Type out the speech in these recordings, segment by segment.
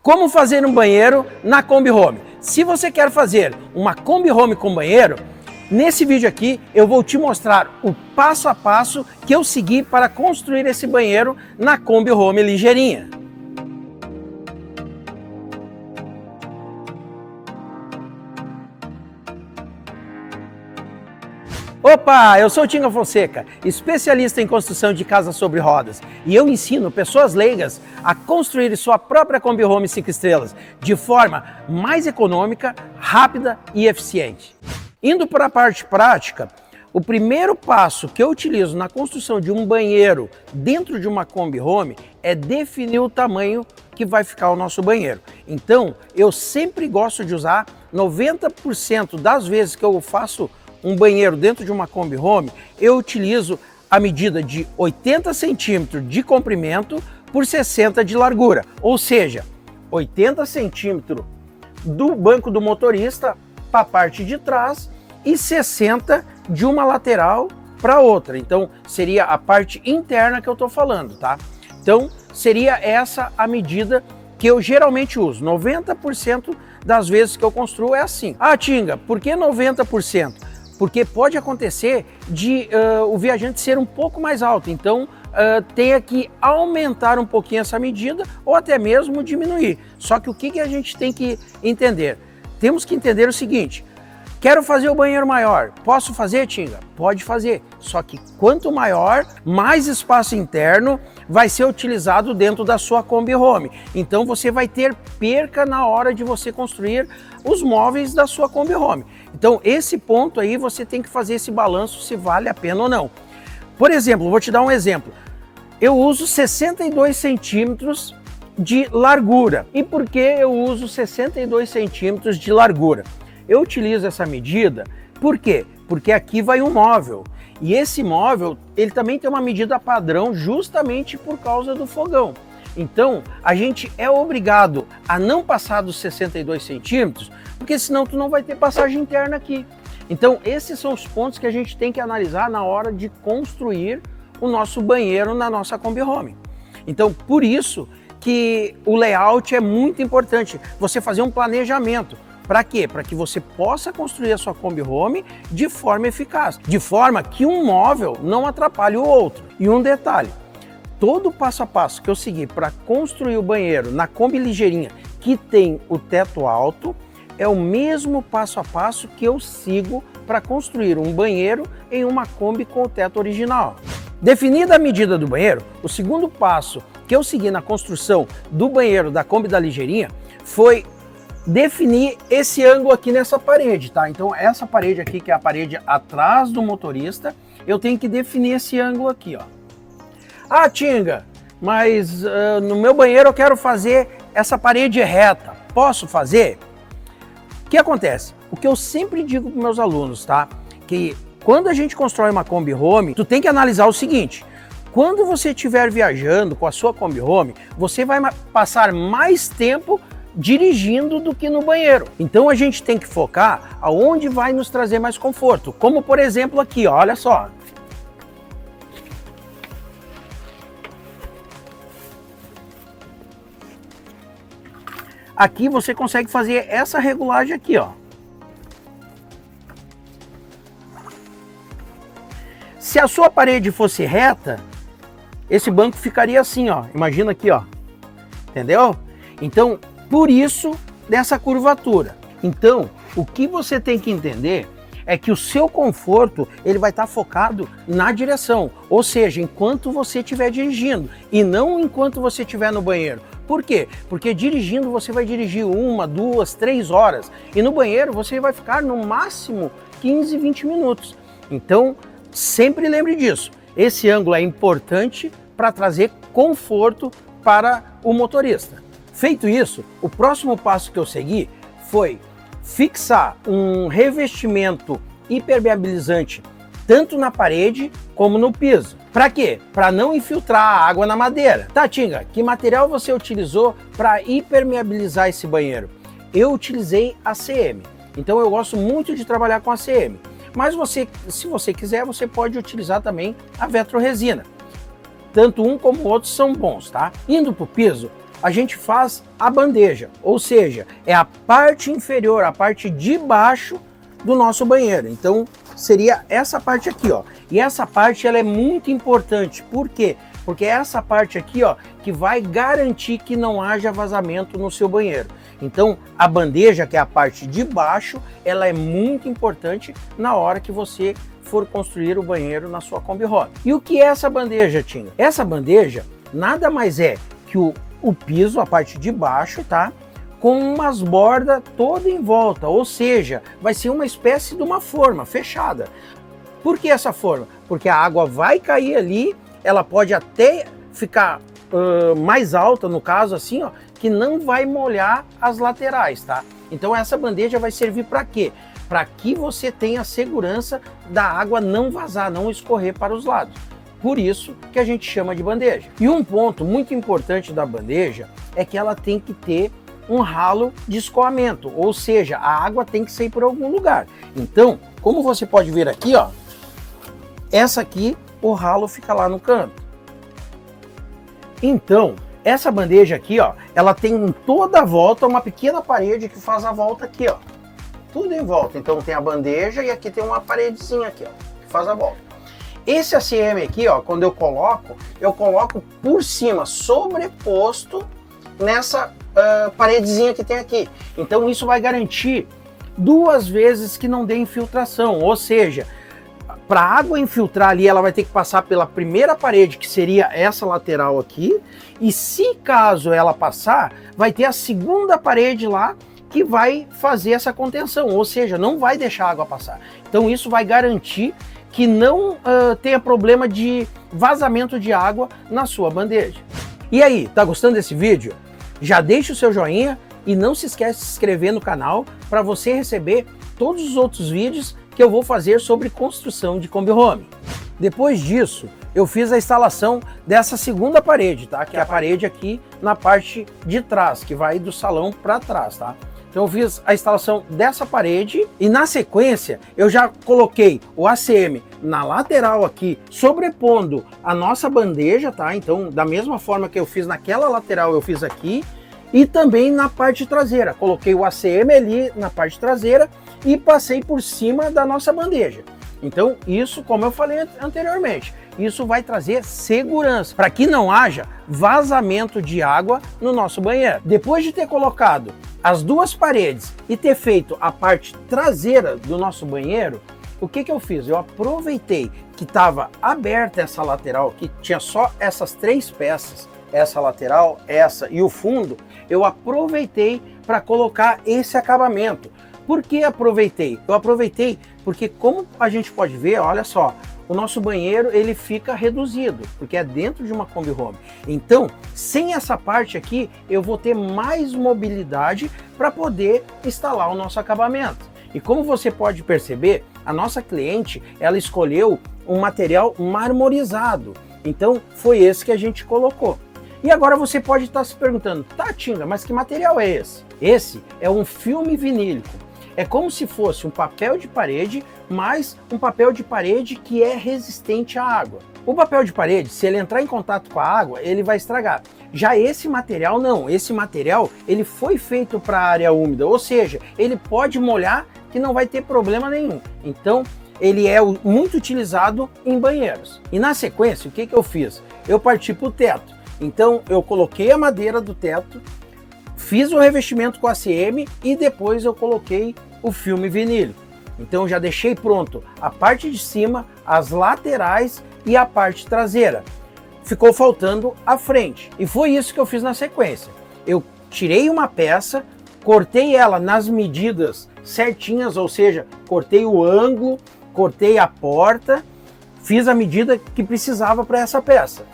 Como fazer um banheiro na Kombi Home? Se você quer fazer uma Kombi Home com banheiro, nesse vídeo aqui eu vou te mostrar o passo a passo que eu segui para construir esse banheiro na Kombi Home ligeirinha. Opa, eu sou o Tinga Fonseca, especialista em construção de casas sobre rodas, e eu ensino pessoas leigas a construir sua própria Kombi Home 5 estrelas de forma mais econômica, rápida e eficiente. Indo para a parte prática, o primeiro passo que eu utilizo na construção de um banheiro dentro de uma Kombi Home é definir o tamanho que vai ficar o nosso banheiro. Então, eu sempre gosto de usar 90% das vezes que eu faço um banheiro dentro de uma Kombi Home, eu utilizo a medida de 80 centímetros de comprimento por 60 de largura, ou seja, 80 centímetros do banco do motorista para a parte de trás e 60 de uma lateral para outra. Então seria a parte interna que eu estou falando, tá? Então seria essa a medida que eu geralmente uso. 90% das vezes que eu construo é assim. Ah, Tinga, por que 90%? Porque pode acontecer de o viajante ser um pouco mais alto, então tenha que aumentar um pouquinho essa medida ou até mesmo diminuir. Só que o que a gente tem que entender? Temos que entender o seguinte: quero fazer o banheiro maior, posso fazer, Tinga? Pode fazer, só que quanto maior, mais espaço interno vai ser utilizado dentro da sua Kombi Home. Então você vai ter perca na hora de você construir os móveis da sua Kombi Home. Então esse ponto aí você tem que fazer esse balanço se vale a pena ou não. Por exemplo, vou te dar um exemplo. Eu uso 62 centímetros de largura. E por que eu uso 62 centímetros de largura? Eu utilizo essa medida, por quê? Porque aqui vai um móvel. E esse móvel, ele também tem uma medida padrão justamente por causa do fogão. Então, a gente é obrigado a não passar dos 62 centímetros, porque senão tu não vai ter passagem interna aqui. Então, esses são os pontos que a gente tem que analisar na hora de construir o nosso banheiro na nossa Kombi Home. Então, por isso que o layout é muito importante, você fazer um planejamento. Para quê? Para que você possa construir a sua Kombi Home de forma eficaz, de forma que um móvel não atrapalhe o outro. E um detalhe, todo o passo a passo que eu segui para construir o banheiro na Kombi ligeirinha que tem o teto alto, é o mesmo passo a passo que eu sigo para construir um banheiro em uma Kombi com o teto original. Definida a medida do banheiro, o segundo passo que eu segui na construção do banheiro da Kombi da ligeirinha foi definir esse ângulo aqui nessa parede, tá? Então essa parede aqui, que é a parede atrás do motorista, eu tenho que definir esse ângulo aqui, ó. Ah, Tinga, mas no meu banheiro eu quero fazer essa parede reta, posso fazer? O que acontece? O que eu sempre digo para meus alunos, tá? Que quando a gente constrói uma Kombi Home, tu tem que analisar o seguinte: quando você estiver viajando com a sua Kombi Home, você vai passar mais tempo dirigindo do que no banheiro. Então a gente tem que focar aonde vai nos trazer mais conforto. Como por exemplo aqui, ó, olha só. Aqui você consegue fazer essa regulagem aqui, ó. Se a sua parede fosse reta, esse banco ficaria assim, ó. Imagina aqui, ó. Entendeu? Então, por isso dessa curvatura. Então, o que você tem que entender é que o seu conforto ele vai estar focado na direção, ou seja, enquanto você estiver dirigindo e não enquanto você estiver no banheiro. Por quê? Porque dirigindo você vai dirigir 1, 2, 3 horas e no banheiro você vai ficar no máximo 15, 20 minutos. Então, sempre lembre disso. Esse ângulo é importante para trazer conforto para o motorista. Feito isso, o próximo passo que eu segui foi fixar um revestimento impermeabilizante tanto na parede como no piso. Para quê? Para não infiltrar a água na madeira. Tá, Tinga, que material você utilizou para impermeabilizar esse banheiro? Eu utilizei ACM. Então eu gosto muito de trabalhar com ACM. Mas você, se você quiser, você pode utilizar também a vetroresina. Tanto um como o outro são bons, tá? Indo para o piso, a gente faz a bandeja, ou seja, é a parte inferior, a parte de baixo do nosso banheiro. Então seria essa parte aqui, ó. E essa parte ela é muito importante. Por quê? Porque é essa parte aqui, ó, que vai garantir que não haja vazamento no seu banheiro. Então a bandeja, que é a parte de baixo, ela é muito importante na hora que você for construir o banheiro na sua Kombi Home. E o que é essa bandeja, Tinga? Essa bandeja nada mais é que o piso, a parte de baixo, tá? Com umas bordas toda em volta, ou seja, vai ser uma espécie de uma forma fechada. Por que essa forma? Porque a água vai cair ali, ela pode até ficar mais alta, no caso assim, ó, que não vai molhar as laterais, tá? Então essa bandeja vai servir para quê? Para que você tenha segurança da água não vazar, não escorrer para os lados. Por isso que a gente chama de bandeja. E um ponto muito importante da bandeja é que ela tem que ter um ralo de escoamento, ou seja, a água tem que sair por algum lugar. Então, como você pode ver aqui, ó, essa aqui, o ralo fica lá no canto. Então, essa bandeja aqui, ó, ela tem em toda a volta uma pequena parede que faz a volta aqui, ó. Tudo em volta. Então tem a bandeja e aqui tem uma paredezinha aqui, ó, que faz a volta. Esse ACM aqui, ó, quando eu coloco por cima, sobreposto nessa paredezinha que tem aqui. Então isso vai garantir 2 vezes que não dê infiltração, ou seja, para a água infiltrar ali, ela vai ter que passar pela primeira parede, que seria essa lateral aqui, e se caso ela passar, vai ter a segunda parede lá, que vai fazer essa contenção, ou seja, não vai deixar a água passar. Então isso vai garantir que não tenha problema de vazamento de água na sua bandeja. E aí, tá gostando desse vídeo? Já deixa o seu joinha e não se esquece de se inscrever no canal para você receber todos os outros vídeos que eu vou fazer sobre construção de Kombi Home. Depois disso, eu fiz a instalação dessa segunda parede, tá? Que é a parede aqui na parte de trás, que vai do salão para trás, tá? Então eu fiz a instalação dessa parede e na sequência eu já coloquei o ACM na lateral aqui, sobrepondo a nossa bandeja, tá? Então da mesma forma que eu fiz naquela lateral, eu fiz aqui. E também na parte traseira, coloquei o ACM ali na parte traseira e passei por cima da nossa bandeja. Então isso, como eu falei anteriormente, isso vai trazer segurança para que não haja vazamento de água no nosso banheiro. Depois de ter colocado as 2 paredes e ter feito a parte traseira do nosso banheiro, o que eu fiz? Eu aproveitei que estava aberta essa lateral, que tinha só essas 3 peças, essa lateral, essa e o fundo, eu aproveitei para colocar esse acabamento. Por que aproveitei? Eu aproveitei porque, como a gente pode ver, olha só, o nosso banheiro ele fica reduzido, porque é dentro de uma Kombi Home. Então, sem essa parte aqui, eu vou ter mais mobilidade para poder instalar o nosso acabamento. E como você pode perceber, a nossa cliente, ela escolheu um material marmorizado. Então, foi esse que a gente colocou. E agora você pode estar se perguntando, tá, Tinga, mas que material é esse? Esse é um filme vinílico. É como se fosse um papel de parede, mas um papel de parede que é resistente à água. O papel de parede, se ele entrar em contato com a água, ele vai estragar. Já esse material não, esse material ele foi feito para área úmida, ou seja, ele pode molhar que não vai ter problema nenhum. Então, ele é muito utilizado em banheiros. E na sequência, o que eu fiz? Eu parti para o teto. Então, eu coloquei a madeira do teto, fiz o revestimento com ACM e depois eu coloquei o filme vinílico. Então, já deixei pronto a parte de cima, as laterais e a parte traseira. Ficou faltando a frente. E foi isso que eu fiz na sequência. Eu tirei uma peça, cortei ela nas medidas certinhas, ou seja, cortei o ângulo, cortei a porta, fiz a medida que precisava para essa peça.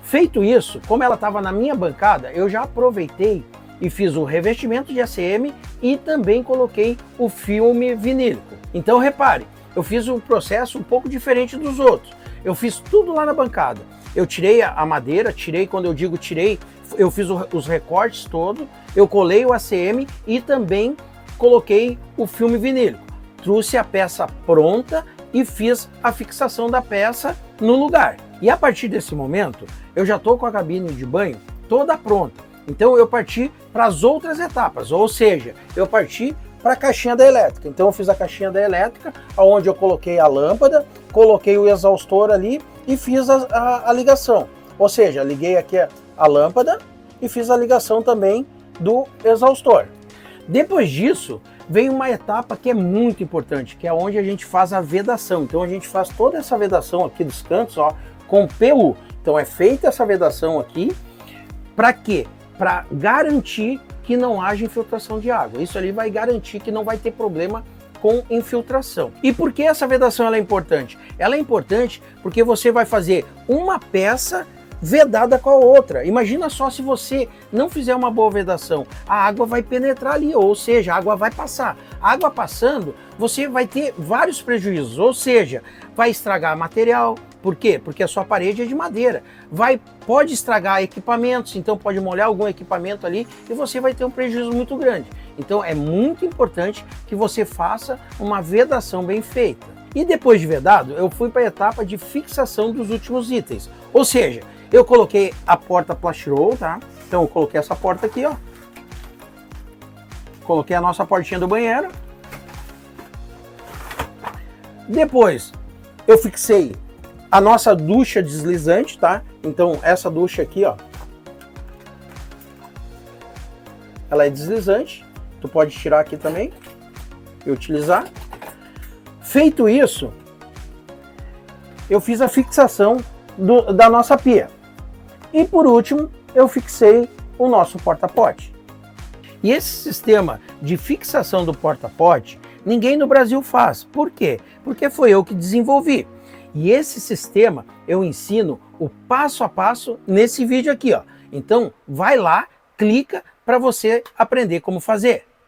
Feito isso, como ela estava na minha bancada, eu já aproveitei e fiz o revestimento de ACM e também coloquei o filme vinílico. Então repare, eu fiz um processo um pouco diferente dos outros. Eu fiz tudo lá na bancada. Eu tirei a madeira, tirei, quando eu digo tirei, eu fiz os recortes todos, eu colei o ACM e também coloquei o filme vinílico. Trouxe a peça pronta e fiz a fixação da peça no lugar. E a partir desse momento, eu já estou com a cabine de banho toda pronta. Então eu parti para as outras etapas, ou seja, eu parti para a caixinha da elétrica. Então eu fiz a caixinha da elétrica, onde eu coloquei a lâmpada, coloquei o exaustor ali e fiz a ligação. Ou seja, liguei aqui a lâmpada e fiz a ligação também do exaustor. Depois disso, vem uma etapa que é muito importante, que é onde a gente faz a vedação. Então a gente faz toda essa vedação aqui dos cantos, ó, com PU. Então é feita essa vedação aqui, para quê? Para garantir que não haja infiltração de água. Isso ali vai garantir que não vai ter problema com infiltração. E por que essa vedação ela é importante? Ela é importante porque você vai fazer uma peça vedada com a outra. Imagina só se você não fizer uma boa vedação, a água vai penetrar ali, ou seja, a água vai passar. A água passando, você vai ter vários prejuízos, ou seja, vai estragar material. Por quê? Porque a sua parede é de madeira. Pode estragar equipamentos, então pode molhar algum equipamento ali e você vai ter um prejuízo muito grande. Então é muito importante que você faça uma vedação bem feita. E depois de vedado, eu fui para a etapa de fixação dos últimos itens. Ou seja, eu coloquei a porta plastirol, tá? Então eu coloquei essa porta aqui, ó. Coloquei a nossa portinha do banheiro. Depois eu fixei a nossa ducha deslizante, tá? Então essa ducha aqui, ó, ela é deslizante. Tu pode tirar aqui também e utilizar. Feito isso, eu fiz a fixação da nossa pia. E por último, eu fixei o nosso porta-pote. E esse sistema de fixação do porta-pote, ninguém no Brasil faz. Por quê? Porque foi eu que desenvolvi. E esse sistema eu ensino o passo a passo nesse vídeo aqui, ó. Então, vai lá, clica para você aprender como fazer.